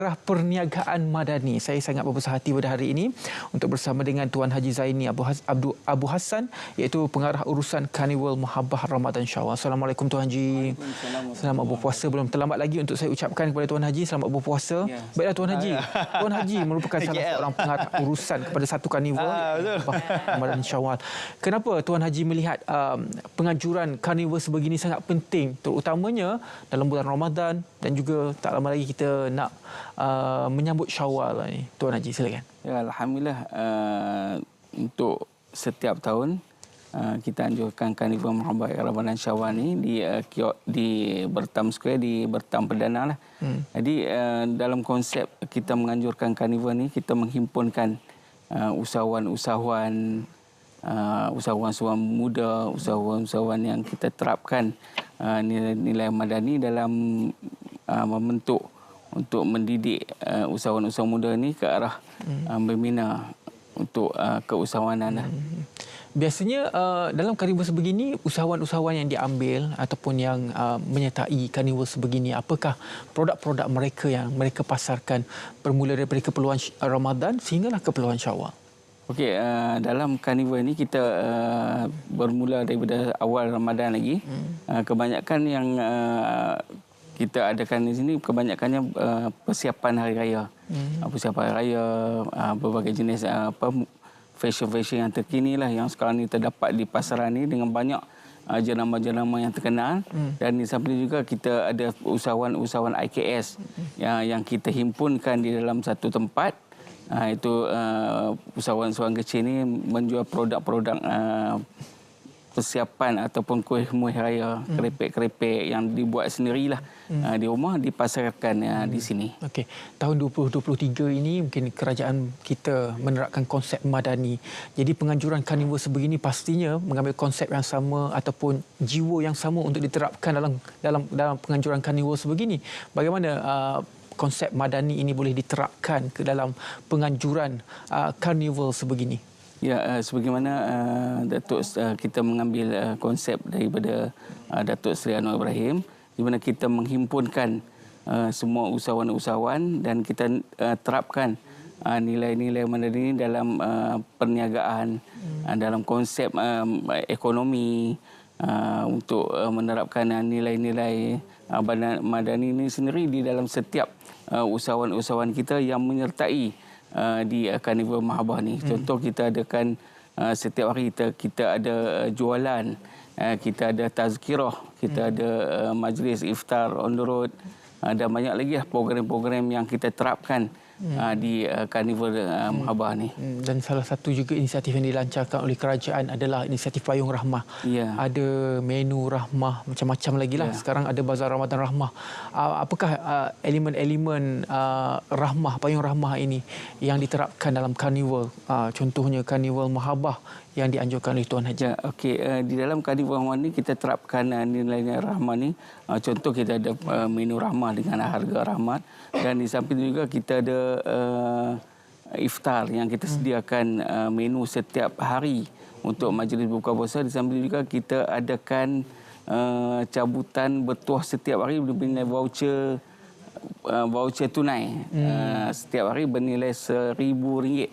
Perniagaan Madani. Saya sangat berbesar hati pada hari ini untuk bersama dengan Tuan Haji Zaini Abu Hassan, iaitu pengarah urusan Karnival Mahabbah Ramadan Syawal. Assalamualaikum Tuan Haji. Selamat berpuasa. Belum terlambat lagi untuk saya ucapkan kepada Tuan Haji selamat berpuasa. Ya. Baiklah Tuan Haji. Tuan Haji merupakan salah seorang pengarah urusan kepada satu karnival Ramadan Syawal. Kenapa Tuan Haji melihat penganjuran karnival sebegini sangat penting, terutamanya dalam bulan Ramadan dan juga tak lama lagi kita nak menyambut Syawal ni. Tuan Haji, silakan. Ya, alhamdulillah, untuk setiap tahun kita anjurkan Karnival Mahabbah Ramadan Syawal ni di Bertam Square, di Bertam Perdana lah. Jadi dalam konsep kita menganjurkan karnival ni, kita menghimpunkan usahawan-usahawan muda, usahawan yang kita terapkan nilai-nilai madani dalam membentuk untuk mendidik usahawan-usahawan muda ini ke arah membina untuk keusahawanan. Biasanya dalam karnival sebegini, usahawan-usahawan yang diambil ataupun yang menyertai karnival sebegini, apakah produk-produk mereka yang mereka pasarkan bermula daripada keperluan Ramadan sehinggalah keperluan Syawal? Okey, dalam karnival ini kita bermula daripada awal Ramadan lagi. Kebanyakan yang kita adakan di sini kebanyakannya persiapan hari raya. Persiapan hari raya, berbagai jenis fashion-fashion yang terkini lah yang sekarang ni terdapat di pasaran ni dengan banyak jenama-jenama yang terkenal. Dan di samping juga kita ada usahawan-usahawan IKS yang kita himpunkan di dalam satu tempat. Itu usahawan-usahawan kecil ni menjual produk-produk persiapan ataupun kuih muih raya, keripik-keripik yang dibuat sendirilah di rumah, dipasarkan di sini. Okey, tahun 2023 ini mungkin kerajaan kita menerapkan konsep madani. Jadi penganjuran karnival sebegini pastinya mengambil konsep yang sama ataupun jiwa yang sama untuk diterapkan dalam penganjuran karnival sebegini. Bagaimana konsep madani ini boleh diterapkan ke dalam penganjuran karnival sebegini? Ya, sebagaimana Datuk kita mengambil konsep daripada Datuk Seri Anwar Ibrahim, di mana kita menghimpunkan semua usahawan-usahawan dan kita terapkan nilai-nilai madani dalam perniagaan, dalam konsep ekonomi, untuk menerapkan nilai-nilai madani ini sendiri di dalam setiap usahawan-usahawan kita yang menyertai di Karnival Mahabbah ni. Contoh, kita adakan setiap hari kita ada jualan, kita ada tazkirah, kita ada majlis iftar on the road, dan banyak lagi program-program yang kita terapkan di Karnival Mahabbah ni. Dan salah satu juga inisiatif yang dilancarkan oleh kerajaan adalah inisiatif Payung Rahmah. Ada menu rahmah, macam-macam lagi lah. Sekarang ada Bazar Ramadan Rahmah. Apakah elemen-elemen rahmah, Payung Rahmah ini yang diterapkan dalam karnival? Contohnya Karnival Mahabbah yang dianjurkan oleh Tuan Haji. Okey, di dalam Karnival Rahmah ni kita terapkan nilai-nilai rahmah ni. Contoh, kita ada menu rahmah dengan harga rahmat, dan di samping juga kita ada iftar yang kita sediakan menu setiap hari untuk majlis buka puasa. Di samping juga kita adakan cabutan bertuah setiap hari bernilai voucher tunai setiap hari bernilai RM1,000.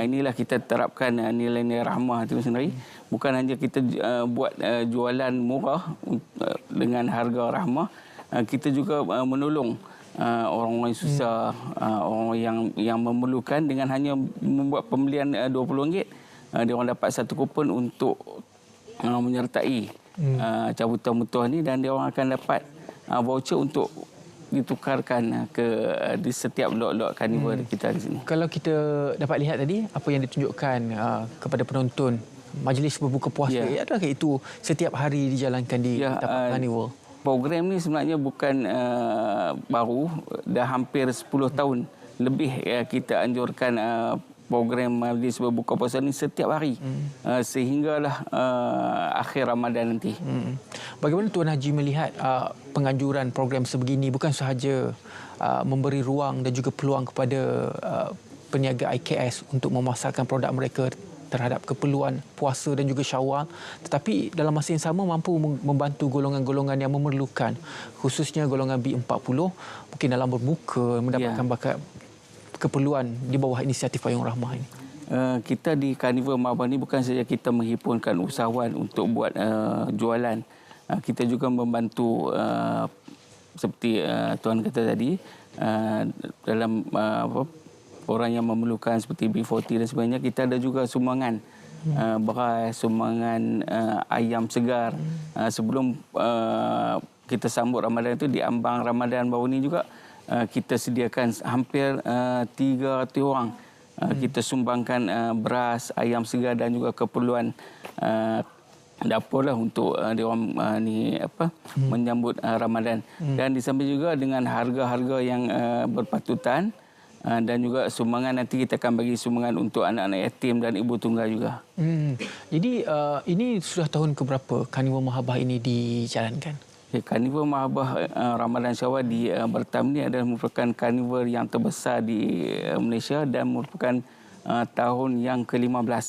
Inilah kita terapkan nilai-nilai rahmah itu sendiri. Bukan hanya kita buat jualan murah dengan harga rahmah, kita juga menolong orang-orang yang susah, orang yang memerlukan, dengan hanya membuat pembelian RM20, dia orang dapat satu kupon untuk menyertai cabutan bertuah ni, dan dia orang akan dapat voucher untuk ditukarkan di setiap lot-lot karnival kita di sini. Kalau kita dapat lihat tadi apa yang ditunjukkan kepada penonton majlis berbuka puasa, adakah itu setiap hari dijalankan di tapak karnival? Program ni sebenarnya bukan baru, dah hampir 10 tahun lebih kita anjurkan program majlis berbuka puasa ni setiap hari sehinggalah akhir Ramadan nanti. Bagaimana Tuan Haji melihat penganjuran program sebegini bukan sahaja memberi ruang dan juga peluang kepada peniaga IKS untuk memasarkan produk mereka, terhadap keperluan puasa dan juga Syawal, tetapi dalam masa yang sama mampu membantu golongan-golongan yang memerlukan, khususnya golongan B40 mungkin dalam berbuka, mendapatkan bakat keperluan di bawah inisiatif Payung Rahmah ini. Kita di Carnival Mahabah ni bukan saja kita menghimpunkan usahawan untuk buat jualan. Kita juga membantu seperti Tuan kata tadi, dalam orang yang memerlukan seperti B40 dan sebagainya. Kita ada juga sumbangan beras, sumbangan ayam segar. Sebelum kita sambut Ramadan itu, di ambang Ramadan baru ni juga kita sediakan hampir 300 orang. Kita sumbangkan beras, ayam segar dan juga keperluan dapur lah untuk diorang menyambut Ramadan. Dan di samping juga dengan harga-harga yang berpatutan, dan juga sumbangan, nanti kita akan bagi sumbangan untuk anak-anak yatim dan ibu tunggal juga. Jadi ini sudah tahun keberapa Carnival Mahabah ini dijalankan? Carnival Mahabah Ramadan Syawal di Bertam ini adalah merupakan karnival yang terbesar di Malaysia dan merupakan tahun yang ke-15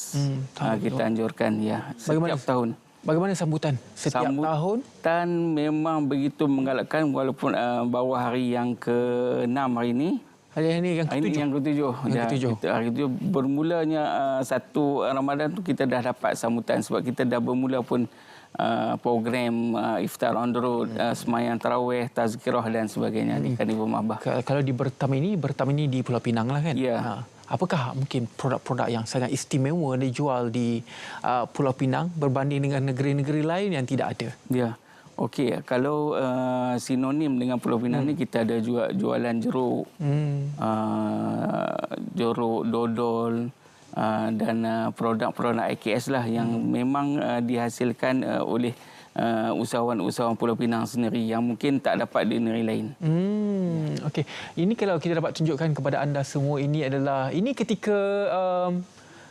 kita anjurkan setiap tahun. Bagaimana sambutan setiap tahun? Sambutan memang begitu menggalakkan, walaupun baru hari yang ke-6 hari ini. Hari ini yang ke-7. Yang ke-7. Hari itu bermulanya 1 Ramadan tu kita dah dapat sambutan, sebab kita dah bermula pun program Iftar on the Road, semayang tarawih, tazkirah dan sebagainya di Carnival Mahabah. Kalau di Bertam ini di Pulau Pinang lah kan? Ya. Apakah mungkin produk-produk yang sangat istimewa dijual di Pulau Pinang berbanding dengan negeri-negeri lain yang tidak ada? Ya. Okey, kalau sinonim dengan Pulau Pinang ni, kita ada juga jualan jeruk, jeruk, dodol, dan produk-produk IKS lah yang memang dihasilkan oleh usahawan-usahawan Pulau Pinang sendiri yang mungkin tak dapat di negeri lain. Okey, ini kalau kita dapat tunjukkan kepada anda semua, ini ketika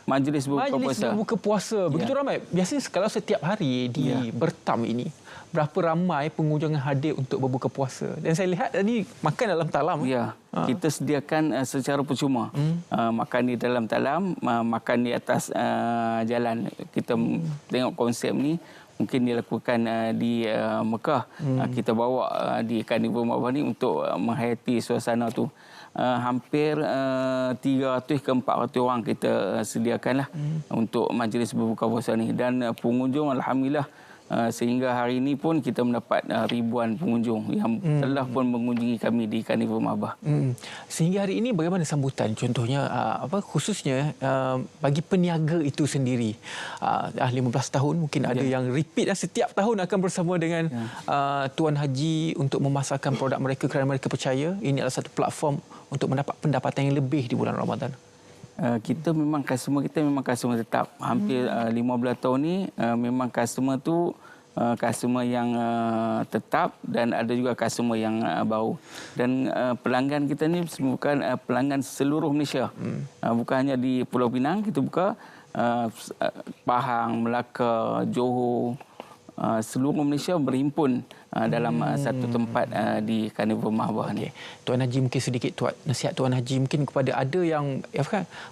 Majlis berbuka puasa. Begitu ramai. Biasanya kalau setiap hari di Bertam ini, berapa ramai pengunjung yang hadir untuk berbuka puasa? Dan saya lihat tadi makan dalam talam. Ya, kita sediakan secara percuma. Makan di dalam talam, makan di atas jalan. Kita tengok konsep ni mungkin dilakukan di Mekah. Kita bawa di Carnival Mahabah ni untuk menghayati suasana tu. Hampir 300 ke 400 orang kita sediakanlah untuk majlis berbuka puasa ni, dan pengunjung alhamdulillah sehingga hari ini pun kita mendapat ribuan pengunjung yang telah pun mengunjungi kami di Carnival Mahabah. Sehingga hari ini bagaimana sambutan? Contohnya khususnya bagi peniaga itu sendiri. 15 tahun mungkin ada yang repeat setiap tahun akan bersama dengan Tuan Haji untuk memasarkan produk mereka kerana mereka percaya ini adalah satu platform untuk mendapat pendapatan yang lebih di bulan Ramadan. Kita memang customer tetap. Hampir 15 tahun ni memang customer tu customer yang tetap, dan ada juga customer yang baru. Dan pelanggan kita ni bukan pelanggan seluruh Malaysia. Bukan hanya di Pulau Pinang, kita buka Pahang, Melaka, Johor, seluruh Malaysia berhimpun dalam satu tempat di Carnival Mahabah ni. Tuan Haji, mungkin sedikit nasihat Tuan Haji mungkin kepada ada yang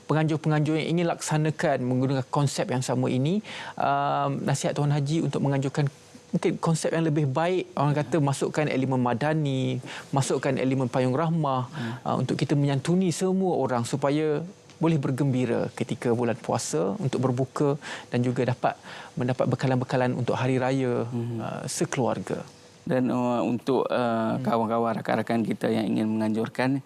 penganjur-penganjur yang ingin laksanakan menggunakan konsep yang sama ini. Nasihat Tuan Haji untuk menganjurkan mungkin konsep yang lebih baik, orang kata masukkan elemen madani, masukkan elemen Payung Rahmah untuk kita menyantuni semua orang supaya boleh bergembira ketika bulan puasa untuk berbuka dan juga dapat mendapat bekalan-bekalan untuk hari raya sekeluarga. Dan untuk kawan-kawan, rakan-rakan kita yang ingin menganjurkan,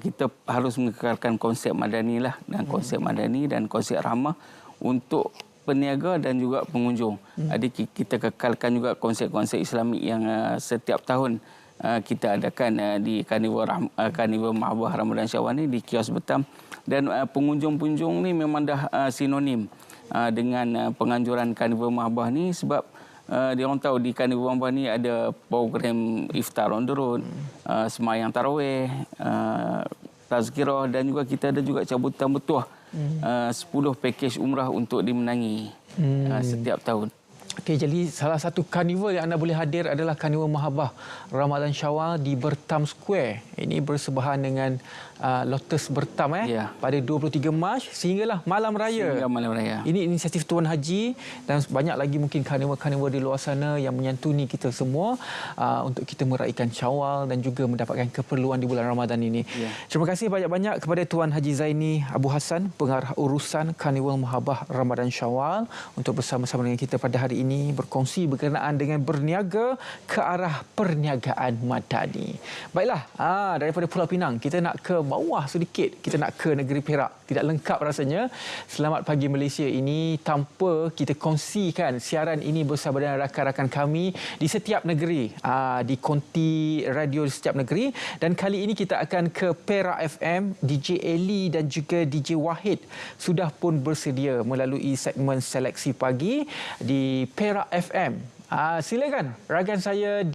kita harus mengekalkan konsep madani lah, dan konsep madani dan konsep rahmah untuk peniaga dan juga pengunjung. Jadi kita kekalkan juga konsep-konsep Islamik yang setiap tahun kita adakan di Carnival Mahabah Ramadan Syawal ni di kios Bertam. Dan pengunjung-pengunjung ni memang dah sinonim dengan penganjuran Carnival Mahabah ni, sebab dia orang tahu di Carnival Mahabah ni ada program Iftar on the Road, semayang tarawih, tazkirah, dan juga kita ada juga cabutan bertuah 10 pakej umrah untuk dimenangi setiap tahun. Okey, jadi salah satu karnival yang anda boleh hadir adalah Carnival Mahabah Ramadan Syawal di Bertam Square. Ini bersebelahan dengan Lotus Bertam pada 23 Mac sehinggalah Malam Raya. Sehingga Malam Raya. Ini inisiatif Tuan Haji dan banyak lagi mungkin karnival-karnival di luar sana yang menyantuni kita semua untuk kita meraihkan Syawal dan juga mendapatkan keperluan di bulan Ramadan ini. Terima kasih banyak-banyak kepada Tuan Haji Zaini Abu Hassan, pengarah urusan Karnival Muhabbah Ramadan Syawal, untuk bersama-sama dengan kita pada hari ini berkongsi berkenaan dengan berniaga ke arah perniagaan madani. Baiklah, daripada Pulau Pinang kita nak ke bawah sedikit, kita nak ke negeri Perak. Tidak lengkap rasanya Selamat Pagi Malaysia ini tanpa kita kongsikan siaran ini bersama dengan rakan-rakan kami di setiap negeri, di konti radio di setiap negeri. Dan kali ini kita akan ke Perak FM. DJ Eli dan juga DJ Wahid sudah pun bersedia melalui segmen seleksi pagi di Perak FM. Silakan rakan saya